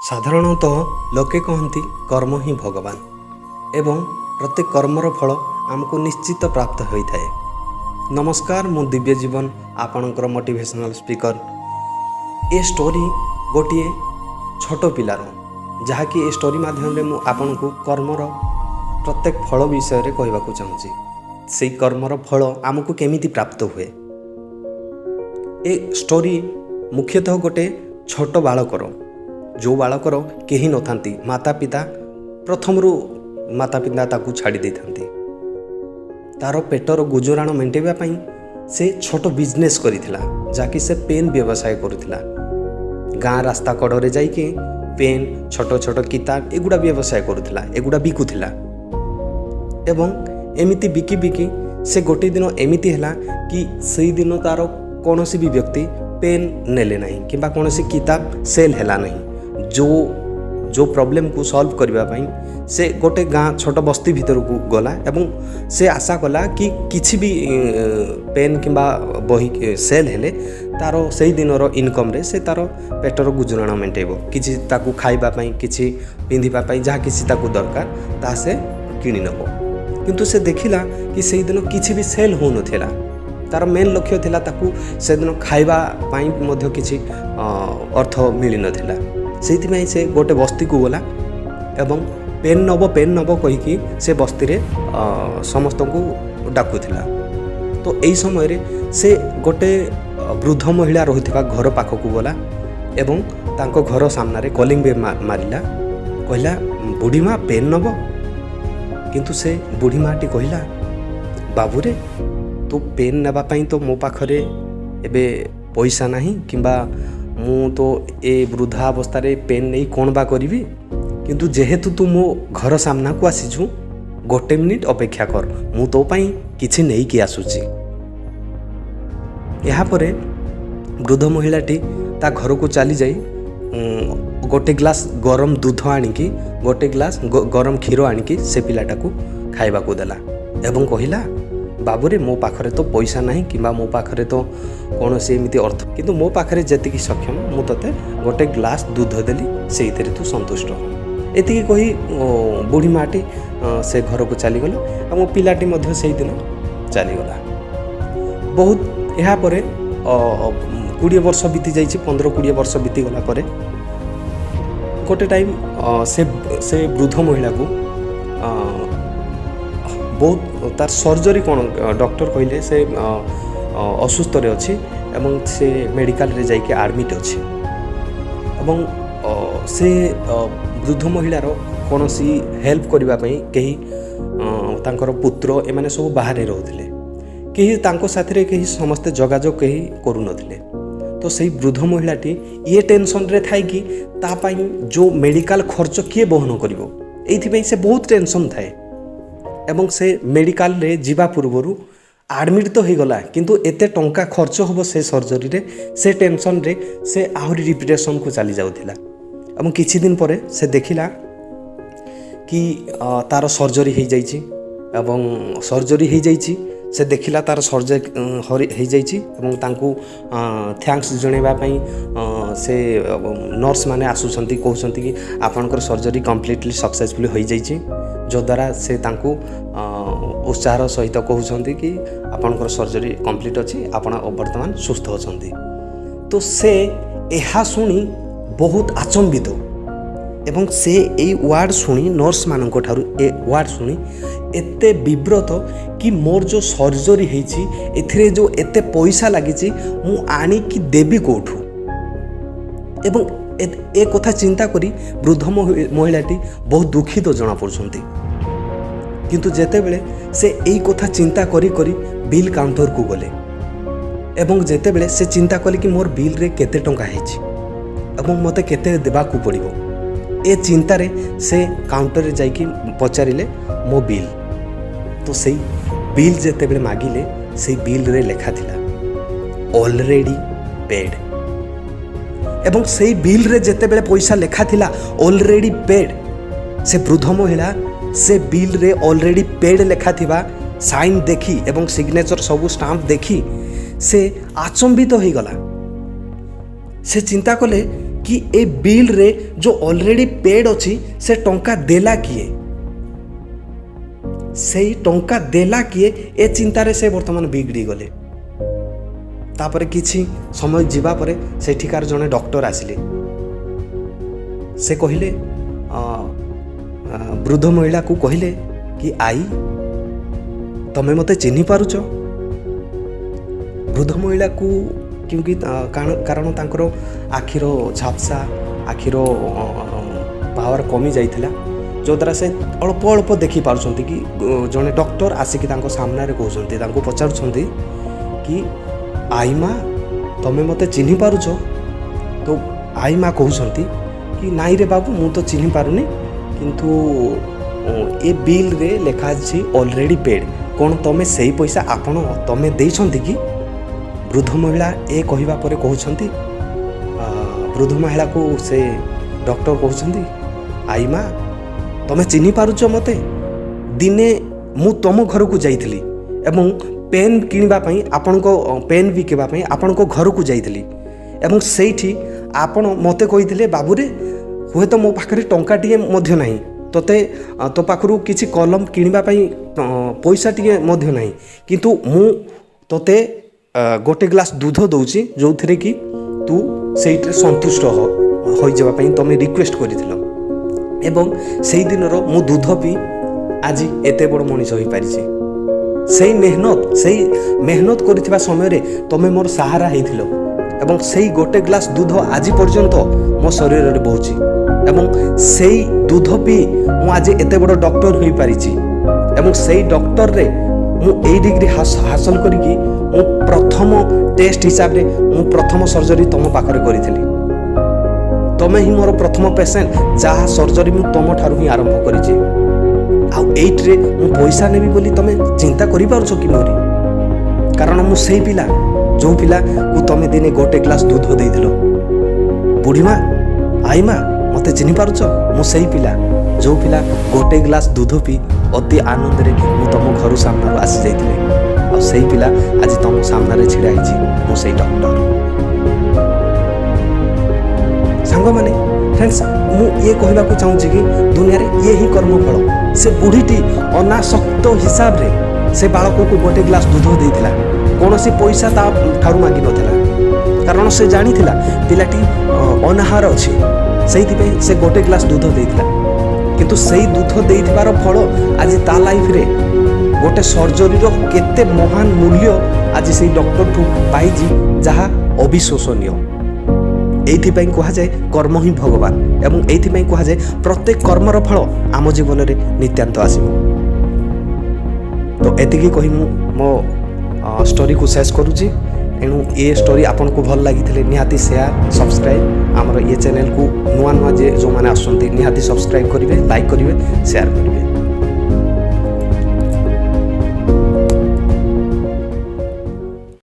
ସାଧାରଣତଃ ଲୋକେ କହନ୍ତି କର୍ମ ହିଁ ଭଗବାନ ଏବଂ ପ୍ରତ୍ୟେକ କର୍ମର ଫଳ ଆମକୁ ନିଶ୍ଚିତ ପ୍ରାପ୍ତ ହୋଇଥାଏ। ନମସ୍କାର, ମୁଁ ଦିବ୍ୟ ଜୀବନ, ଆପଣଙ୍କର ମୋଟିଭେସନାଲ ସ୍ପିକର। ଏ ଷ୍ଟୋରି ଗୋଟିଏ ଛୋଟ ପିଲାର, ଯାହାକି ଏ ଷ୍ଟୋରି ମାଧ୍ୟମରେ ମୁଁ ଆପଣଙ୍କୁ କର୍ମର ପ୍ରତ୍ୟେକ ଫଳ ବିଷୟରେ କହିବାକୁ ଚାହୁଁଛି। ସେହି କର୍ମର ଫଳ ଆମକୁ କେମିତି ପ୍ରାପ୍ତ ହୁଏ। ଏ ଷ୍ଟୋରି ମୁଖ୍ୟତଃ ଗୋଟେ ଛୋଟ ବାଳକର, ଯେଉଁ ବାଳକର କେହି ନଥାନ୍ତି। ମାତା ପିତା ପ୍ରଥମରୁ ତାକୁ ଛାଡ଼ି ଦେଇଥାନ୍ତି। ତା'ର ପେଟର ଗୁଜୁରାଣ ମେଣ୍ଟାଇବା ପାଇଁ ସେ ଛୋଟ ବିଜନେସ୍ କରିଥିଲା, ଯାହାକି ସେ ପେନ୍ ବ୍ୟବସାୟ କରୁଥିଲା। ଗାଁ ରାସ୍ତା କଡ଼ରେ ଯାଇକି ପେନ୍, ଛୋଟ ଛୋଟ କିତାବ ଏଗୁଡ଼ା ବ୍ୟବସାୟ କରୁଥିଲା, ଏଗୁଡ଼ା ବିକୁଥିଲା। ଏବଂ ଏମିତି ବିକି ବିକି ସେ ଗୋଟିଏ ଦିନ ଏମିତି ହେଲା କି ସେଇଦିନ ତା'ର କୌଣସି ବି ବ୍ୟକ୍ତି ପେନ୍ ନେଲେ ନାହିଁ କିମ୍ବା କୌଣସି କିତାବ ସେଲ୍ ହେଲା ନାହିଁ। ଯେଉଁ ପ୍ରୋବ୍ଲେମକୁ ସଲ୍ଭ କରିବା ପାଇଁ ସେ ଗୋଟେ ଗାଁ ଛୋଟ ବସ୍ତି ଭିତରକୁ ଗଲା ଏବଂ ସେ ଆଶା କଲା କି କିଛି ବି ପେନ୍ କିମ୍ବା ବହି ସେଲ୍ ହେଲେ ତା'ର ସେଇ ଦିନର ଇନକମ୍ରେ ସେ ତା'ର ପେଟର ଗୁଜୁରାଣ ମେଣ୍ଟାଇବ। କିଛି ତାକୁ ଖାଇବା ପାଇଁ, କିଛି ପିନ୍ଧିବା ପାଇଁ, ଯାହା କିଛି ତାକୁ ଦରକାର ତାହା ସେ କିଣି ନେବ। କିନ୍ତୁ ସେ ଦେଖିଲା କି ସେଇଦିନ କିଛି ବି ସେଲ୍ ହେଉନଥିଲା। ତା'ର ମେନ୍ ଲକ୍ଷ୍ୟ ଥିଲା ତାକୁ ସେଦିନ ଖାଇବା ପାଇଁ ମଧ୍ୟ କିଛି ଅର୍ଥ ମିଳିନଥିଲା। ସେଇଥିପାଇଁ ସେ ଗୋଟେ ବସ୍ତିକୁ ଗଲା ଏବଂ ପେନ୍ ନେବ କହିକି ସେ ବସ୍ତିରେ ସମସ୍ତଙ୍କୁ ଡାକୁଥିଲା। ତ ଏହି ସମୟରେ ସେ ଗୋଟେ ବୃଦ୍ଧ ମହିଳା ରହୁଥିବା ଘର ପାଖକୁ ଗଲା ଏବଂ ତାଙ୍କ ଘର ସାମ୍ନାରେ କଲିଂ ବେଲ୍ ମାରିଲା। କହିଲା, ବୁଢ଼ୀମା ପେନ୍ ନେବ? କିନ୍ତୁ ସେ ବୁଢ଼ୀ ମାଟି କହିଲା, ବାବୁରେ ତୁ ପେନ୍ ନେବା ପାଇଁ ତ ମୋ ପାଖରେ ଏବେ ପଇସା ନାହିଁ, କିମ୍ବା ମୁଁ ତ ଏ ବୃଦ୍ଧା ଅବସ୍ଥାରେ ପେନ୍ ନେଇ କ'ଣ ବା କରିବି। କିନ୍ତୁ ଯେହେତୁ ତୁ ମୋ ଘର ସାମ୍ନାକୁ ଆସିଛୁ, ଗୋଟେ ମିନିଟ୍ ଅପେକ୍ଷା କର, ମୁଁ ତୋ ପାଇଁ କିଛି ନେଇକି ଆସୁଛି। ଏହାପରେ ବୃଦ୍ଧ ମହିଳାଟି ତା ଘରକୁ ଚାଲିଯାଇ ଗୋଟେ ଗ୍ଲାସ୍ ଗରମ ଦୁଧ ଆଣିକି, ଗୋଟେ ଗ୍ଲାସ୍ ଗରମ କ୍ଷୀର ଆଣିକି ସେ ପିଲାଟାକୁ ଖାଇବାକୁ ଦେଲା ଏବଂ କହିଲା, ବାବୁରେ ମୋ ପାଖରେ ତ ପଇସା ନାହିଁ କିମ୍ବା ମୋ ପାଖରେ ତ କୌଣସି ଏମିତି ଅର୍ଥ, କିନ୍ତୁ ମୋ ପାଖରେ ଯେତିକି ସକ୍ଷମ ମୁଁ ତୋତେ ଗୋଟେ ଗ୍ଲାସ୍ ଦୁଧ ଦେଲି, ସେଇଥିରେ ତୁ ସନ୍ତୁଷ୍ଟ। ଏତିକି କହି ବୁଢ଼ୀ ମାଟି ସେ ଘରକୁ ଚାଲିଗଲା ଏବଂ ପିଲାଟି ମଧ୍ୟ ସେଇଦିନ ଚାଲିଗଲା। ଏହାପରେ 20 ବର୍ଷ ବିତି ଯାଇଛି। 15-20 ବର୍ଷ ବିତିଗଲା ପରେ ଗୋଟେ ଟାଇମ୍ ସେ ବୃଦ୍ଧ ମହିଳାକୁ ବହୁତ ତାର ସର୍ଜରୀ, କ'ଣ ଡକ୍ଟର କହିଲେ ସେ ଅସୁସ୍ଥରେ ଅଛି ଏବଂ ସେ ମେଡ଼ିକାଲରେ ଯାଇକି ଆଡ଼ମିଟ୍ ଅଛି। ଏବଂ ସେ ବୃଦ୍ଧ ମହିଳାର କୌଣସି ହେଲ୍ପ କରିବା ପାଇଁ କେହି, ତାଙ୍କର ପୁତ୍ର ଏମାନେ ସବୁ ବାହାରେ ରହୁଥିଲେ, କେହି ତାଙ୍କ ସାଥିରେ ସମସ୍ତେ ଯୋଗାଯୋଗ କେହି କରୁନଥିଲେ। ତ ସେଇ ବୃଦ୍ଧ ମହିଳାଟି ଟେନସନ୍ରେ ଥାଇକି ତା ପାଇଁ ଯେଉଁ ମେଡ଼ିକାଲ ଖର୍ଚ୍ଚ କିଏ ବହନ କରିବ, ଏଇଥିପାଇଁ ସେ ବହୁତ ଟେନସନ୍ ଥାଏ। ଏବଂ ସେ ମେଡ଼ିକାଲରେ ଯିବା ପୂର୍ବରୁ ଆଡ଼ମିଟ୍ ତ ହୋଇଗଲା, କିନ୍ତୁ ଏତେ ଟଙ୍କା ଖର୍ଚ୍ଚ ହେବ ସେ ସର୍ଜରୀରେ, ସେ ଟେନସନ୍ରେ ସେ ଆହୁରି ଡିପ୍ରେସନ୍କୁ ଚାଲି ଯାଉଥିଲା। ଏବଂ କିଛି ଦିନ ପରେ ସେ ଦେଖିଲା କି ତା'ର ସର୍ଜରୀ ହୋଇଯାଇଛି ଏବଂ ସର୍ଜରୀ ହୋଇଯାଇଛି। ସେ ଦେଖିଲା ତା'ର ସର୍ଜରୀ ହୋଇଯାଇଛି ଏବଂ ତାଙ୍କୁ ଥ୍ୟାଙ୍କସ୍ ଜଣାଇବା ପାଇଁ ସେ ନର୍ସ ମାନେ ଆସୁଛନ୍ତି, କହୁଛନ୍ତି କି ଆପଣଙ୍କର ସର୍ଜରୀ କମ୍ପ୍ଲିଟଲି ସକ୍ସେସଫୁଲି ହୋଇଯାଇଛି। ଯଦ୍ୱାରା ସେ ତାଙ୍କୁ ଉତ୍ସାହର ସହିତ କହୁଛନ୍ତି କି ଆପଣଙ୍କର ସର୍ଜରୀ କମ୍ପ୍ଲିଟ୍ ଅଛି, ଆପଣ ବର୍ତ୍ତମାନ ସୁସ୍ଥ ଅଛନ୍ତି। ତ ସେ ଏହା ଶୁଣି ବହୁତ ଆଚମ୍ବିତ ଏବଂ ସେ ଏଇ ୱାର୍ଡ଼ ଶୁଣି, ନର୍ସମାନଙ୍କ ଠାରୁ ଏ ୱାର୍ଡ଼ ଶୁଣି ଏତେ ବିବ୍ରତ କି ମୋର ଯେଉଁ ସର୍ଜରୀ ହେଇଛି ଏଥିରେ ଯେଉଁ ଏତେ ପଇସା ଲାଗିଛି ମୁଁ ଆଣିକି ଦେବି କେଉଁଠୁ। ଏବଂ ଏ କଥା ଚିନ୍ତା କରି ବୃଦ୍ଧ ମହିଳାଟି ବହୁତ ଦୁଃଖିତ ଜଣାପଡ଼ୁଛନ୍ତି। କିନ୍ତୁ ଯେତେବେଳେ ସେ ଏଇ କଥା ଚିନ୍ତା କରି କରି ବିଲ୍ କାଉଣ୍ଟରକୁ ଗଲେ ଏବଂ ଯେତେବେଳେ ସେ ଚିନ୍ତା କଲେ କି ମୋର ବିଲ୍ରେ କେତେ ଟଙ୍କା ହେଇଛି ଏବଂ ମୋତେ କେତେ ଦେବାକୁ ପଡ଼ିବ, ଏ ଚିନ୍ତାରେ ସେ କାଉଣ୍ଟରରେ ଯାଇକି ପଚାରିଲେ ମୋ ବିଲ୍। ତ ସେଇ ବିଲ୍ ଯେତେବେଳେ ମାଗିଲେ, ସେଇ ବିଲ୍ରେ ଲେଖା ଥିଲା ଅଲରେଡ଼ି ପେଡ୍। ଏବଂ ସେଇ ବିଲ୍ରେ ଯେତେବେଳେ ପଇସା ଲେଖା ଥିଲା ଅଲରେଡ଼ି ପେଡ୍, ସେ ବୃଦ୍ଧ ମହିଳା ସେ ବିଲ୍ରେ ଅଲରେଡ଼ି ପେଡ୍ ଲେଖା ଥିବା ସାଇନ୍ ଦେଖି ଏବଂ ସିଗ୍ନେଚର ସବୁ ଷ୍ଟାମ୍ପ ଦେଖି ସେ ଆଚମ୍ବିତ ହୋଇଗଲା। ସେ ଚିନ୍ତା କଲେ कि ए बिल रे जो ऑलरेडी पेड अछि से टंका देला किए, से टंका देला किए ए चिंतारे से वर्तमान बिगड़ी गले। तापर किछि समय जीवा परे सेठिकार जने डॉक्टर आसिले। से कहिले वृद्ध महिला को कहिले कि आई तमे मते चिन्हि पारुछ। वृद्ध महिला को क्योंकि कारण तांकर आखिर झापसा आखिर पावर कमी जाइथिला, जो द्वारा से अल्प अल्प देखि पारुछंती कि जने डॉक्टर आसिक तांको सामने रे कहउछंती, तांको पचारुछंती कि आई माँ तमे मते चिन्हि पारुछ। तो आई माँ कहउछंती कि नाई रे बाबू मु तो चिन्हि पारुनी, किंतु ए बिल रे लेखा अछि ऑलरेडी पेड, कोन तमे सेही पैसा आपण तमे देइछंती कि? वृद्ध महिला ए कहिबा परे कहउछंती, वृद्ध महिला को से डॉक्टर कहउछंती आई माँ तमे चिन्हि पारुछ मते? दिने मु तम घर को जाइथिली एवं पेन किनिबा पई आपनको पेन बिकिबा पई आपनको घर को जाइथिली एवं सेठी आपण मते कहिथिले बाबू रे हुए तो मो पाखरे टंका टिए मध्य नाही, तोते तो पाखरु किछि कलम किनिबा पई पैसा टिए मध्य नाही, किंतु मु तोते गोटे ग्लास दूध दउची जो थरे कि तू सेठी संतुष्ट होई जबा पई तमे रिक्वेस्ट करिथिलो एवं सेही दिनरो मु दूध पी आज एते बड़ मनीष होई पारिछि। सेही मेहनत करिथिबा समय रे तमे मोर सहारा हेइथिलो एवं सेही गोटे ग्लास दूध आज पर्यंत मो शरीर रे बहुची एवं सेही दूध पी मु आज एते बड़ डॉक्टर होई पारिछि एवं सेही डॉक्टर रे मु ए डिग्री हासिल करिकि मु प्रथम टेस्ट हिसाब रे मु प्रथम सर्जरी तम पाखरे करिथिली। तमे ही मोर प्रथम पेशेंट जहा सर्जरी मु तम ठारु ही आरंभ करिछि। आ एट रे मु पैसा नेबी बोली तमे चिंता करि पारुछो कि मोरी? कारण मु सेही पिला जो पिला को तमे दिने गोटे ग्लास दूध देइथिलो। बुढ़ी माँ आई माँ मते चिन्हि पारुछो? मु सेही पिला जो पिला गोटे ग्लास दूध पी अति आनंद रे मु तम घर सामने आसी जाइथिले। आ सेही पिला आज तम सामने रे छिड़ा हिची मु सेही डॉक्टर। सांग माने फ्रेंड्स मु ये कहबा को चाहूँ कि दुनिया रे ये ही कर्मफल। से बुढ़ीटी अनासक्त हिसाब रे से बालक को गोटे ग्लास दूध देइथिला, कोनोसी पैसा ता ठारु मागी नथिला, कारण से जानिथिला पिलाटी अनाहार अछि, सेहिति पे से गोटे ग्लास दूध देइथिला। किंतु सेही दूध देइथिबार फल आज ता लाइफ रे गोटे सर्जरी रो केते महान मूल्य आज सेही डॉक्टर ठु पाइजी, जहा अविश्वसनीय। एइथिपाई कहा जाए कर्म ही भगवान एवं एइथिपाई कहा जाए प्रत्येक कर्मर फल आम जीवन रे नित्यांत आसीबो। तो एतिकी कहि मो स्टोरी को शेष करूची। एणु ये स्टोरी आपन को भल लागिथिले निहाती शेयर सब्सक्राइब आमर ये चैनल को नुआ नुआ जे जो माने आसुंती निहाती सब्सक्राइब करिवे, लाइक करिवे, शेयर करिवे।